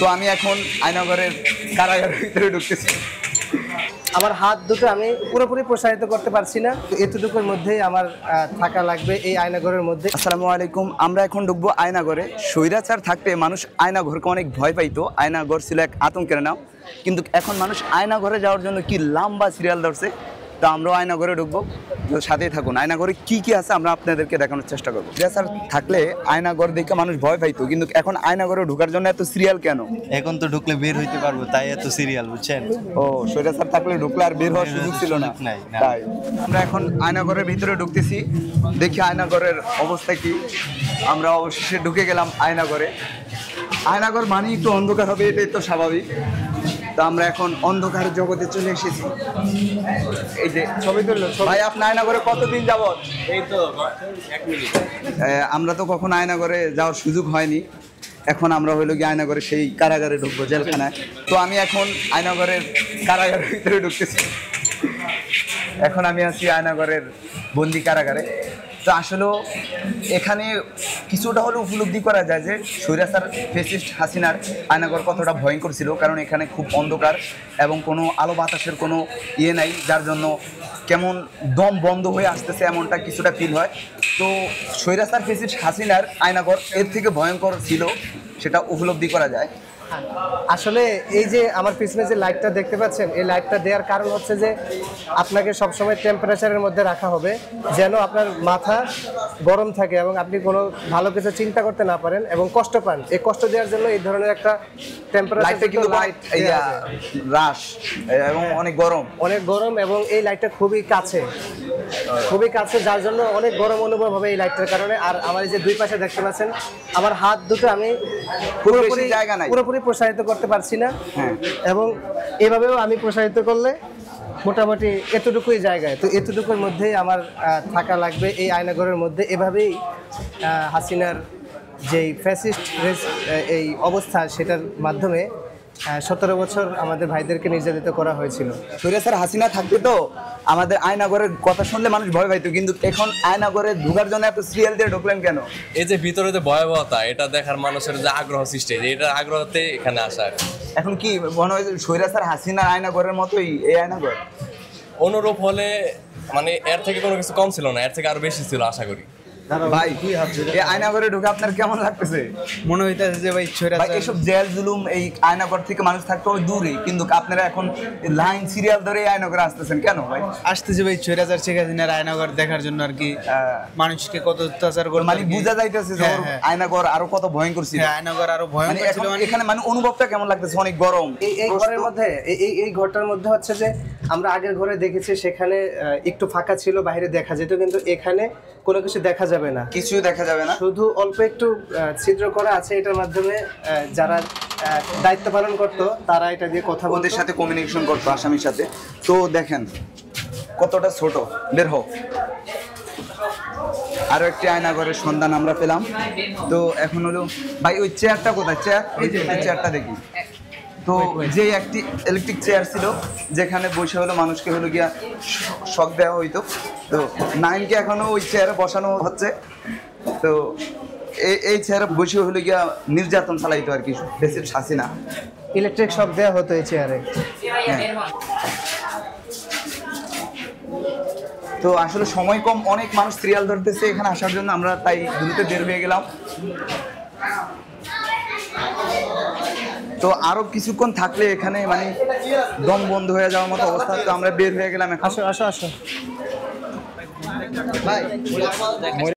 তো আমি এখন আয়নাগরের কারাগারের ভিতরে ঢুকতেছি। আমার হাত দুটো আমি পুরোপুরি প্রসারিত করতে পারছি না, তো এতটুকুর মধ্যেই আমার থাকা লাগবে এই আয়নাগরের মধ্যে। আসসালামু আলাইকুম। আমরা এখন ঢুকবো আয়নাগরে। স্বৈরাচার থাকতে মানুষ আয়নাঘরকে অনেক ভয় পাইতো। আয়নাঘর ছিল এক আতঙ্কের নাম, কিন্তু এখন মানুষ আয়নাঘরে যাওয়ার জন্য কি লম্বা সিরিয়াল ধরছে। তো আমরাও আয়নাঘরে ঢুকবো, সাথেই থাকুন। আয়নাঘরে কি কি আছে আমরা আপনাদেরকে দেখানোর চেষ্টা করবো। স্বৈরাচার থাকলে আয়নাঘর দেখে মানুষ ভয় পাইতো, কিন্তু এখন আয়নাঘরে ঢোকার জন্য এত সিরিয়াল কেন? এখন তো ঢুকলে বের হইতে পারবো, তাই এত সিরিয়াল, বুঝছেন? ও, স্বৈরাচার থাকলে ঢুকলে আর বের হওয়ার সুযোগ ছিল না। তাই আমরা এখন আয়নাঘরের ভিতরে ঢুকতেছি, দেখি আয়নাঘরের অবস্থা কি। আমরা অবশেষে ঢুকে গেলাম আয়নাঘরে। আয়নাঘর মানে একটু অন্ধকার হবে, এটাই তো স্বাভাবিক। তো আমরা এখন অন্ধকার জগতে চলে এসেছি। এই যে ছবি তুললো ভাই, আপনার আয়নাঘরে কতদিন যাবত? এই তো 1 মিনিট। আমরা তো কখনো আয়নাঘরে যাওয়ার সুযোগ হয়নি। এখন আমরা হইলো গিয়ে আয়নাঘরে সেই কারাগারে ঢুকবো, জেলখানায়। তো আমি এখন আয়নাঘরের কারাগারের ভিতরে ঢুকতেছি। এখন আমি আছি আয়নাঘরের বন্দি কারাগারে। তো আসলে এখানে কিছুটা হলেও উপলব্ধি করা যায় যে স্বৈরাচার ফ্যাসিস্ট হাসিনার আয়নাঘর কতটা ভয়ঙ্কর ছিল, কারণ এখানে খুব অন্ধকার এবং কোনো আলো বাতাসের কোনো নাই, যার জন্য কেমন দম বন্ধ হয়ে আসতেছে এমনটা কিছুটা ফিল হয়। তো স্বৈরাচার ফ্যাসিস্ট হাসিনার আয়নাঘর এর থেকে ভয়ঙ্কর ছিল, সেটা উপলব্ধি করা যায়। আসলে এই যে আমার পিছনে যে লাইটটা দেখতে পাচ্ছেন, এই লাইটটা দেওয়ার কারণ হচ্ছে যে আপনাকে সবসময় টেম্পারেচারের মধ্যে রাখা হবে, যেন আপনার মাথা গরম থাকে এবং আপনি কোনো ভালো কিছু চিন্তা করতে না পারেন এবং কষ্ট পান। এই কষ্ট দেওয়ার জন্য এই ধরনের একটা টেম্পারেচার কিন্তু লাইট রাশ এবং অনেক গরম এবং এই লাইটটা খুবই কাছে, যার জন্য অনেক গরম অনুভব হবে এই লাইটটার কারণে। আর আমার এই যে দুই পাশে দেখতে পাচ্ছেন, আমার হাত দুটো আমি পুরোপুরি প্রসারিত করতে পারছি না, এবং এভাবেও আমি প্রসারিত করলে মোটামুটি এতটুকুই জায়গায়, তো এতটুকুর মধ্যেই আমার থাকা লাগবে এই আয়নাঘরের মধ্যে। এভাবেই হাসিনার যেই ফ্যাসিস্ট এই অবস্থা, সেটার মাধ্যমে 17 বছর আমাদের ভাইদেরকে নির্যাতিত করা হয়েছিল। স্বৈরাচার হাসিনা থাকতে তো আমাদের আয়নাঘরের কথা শুনলে মানুষ ভয় পাইতো, কিন্তু এখন আয়নাঘরে ঢোকার জন্য এত সিরিয়াল দিয়ে ঢুকলেন কেন? এই যে ভিতরে যে ভয়াবহতা, এটা দেখার মানুষের যে আগ্রহ সৃষ্টি, এটা আগ্রহতে এখানে আসা। এখন কি মনে হয় স্বৈরাচার হাসিনার আয়নাঘরের মতোই এই আয়নাঘর? অনুরূপ হলে মানে এর থেকে কোনো কিছু কম ছিল না, এর থেকে আরো বেশি ছিল আশা করি। ভাই, এই আয়নাঘরে ঢুকে আপনার কেমন লাগতেছে? মনে হইতেছে যে ভাই এইসব জেল জুলুম এই আয়নাঘর থেকে মানুষ থাকতে হবে দূরে, কিন্তু আপনারা এখন লাইন সিরিয়াল ধরে আয়নাঘরে আসতেছেন কেন ভাই? আসতেছে ভাই স্বৈরাচার শেখ হাসিনার আয়নাঘর দেখার জন্য আর কি। মানুষকে কত অত্যাচার করে, মানে বোঝা যাইতেছে যে আয়নাঘর আরো কত ভয়ঙ্কর ছিল। আয়নাঘর আরো ভয়ঙ্কর ছিল। এখানে মানে অনুভবটা কেমন লাগতেছে? অনেক গরম। এই ঘরের মধ্যে এই ঘরটার মধ্যে হচ্ছে যে আমরা আগের ঘরে দেখেছি, সেখানে একটু ফাঁকা ছিল, বাইরে দেখা যেত, কিন্তু এখানে কোনো কিছু দেখা যাবে না, কিছুই দেখা যাবে না, শুধু অল্প একটু ছিদ্র করা আছে। এটার মাধ্যমে যারা দায়িত্ব পালন করতো তারা এটা দিয়ে কথা বলতে, ওদের সাথে কমিউনিকেশন করতো আসামির সাথে। তো দেখেন কতটা ছোট। বের হোক। আরো একটি আয়নাঘরের সন্ধান আমরা পেলাম। তো এখন হলো ভাই, ওই চেয়ারটা কোথায়? চেয়ারটা দেখি তো। যে একটি ইলেকট্রিক চেয়ার ছিল, যেখানে বসে হলো মানুষকে হলো গিয়া শক দেওয়া হইতো, তো নাইমকে এখনো ওই চেয়ারে বসানো হচ্ছে। তো এই চেয়ারে বসে হলো গিয়া নির্যাতন চালাইতো আর কি ফ্যাসিস্ট হাসিনা। ইলেকট্রিক শক দেওয়া হতো এই চেয়ারে। তো আসলে সময় কম, অনেক মানুষ সিরিয়াল ধরতেছে এখানে আসার জন্য, আমরা তাই দ্রুত বের হয়ে গেলাম। তো আরো কিছুক্ষণ থাকলে এখানে মানে দম বন্ধ হয়ে যাওয়ার মতো অবস্থা। তো আমরা বের হয়ে গেলাম। আসো।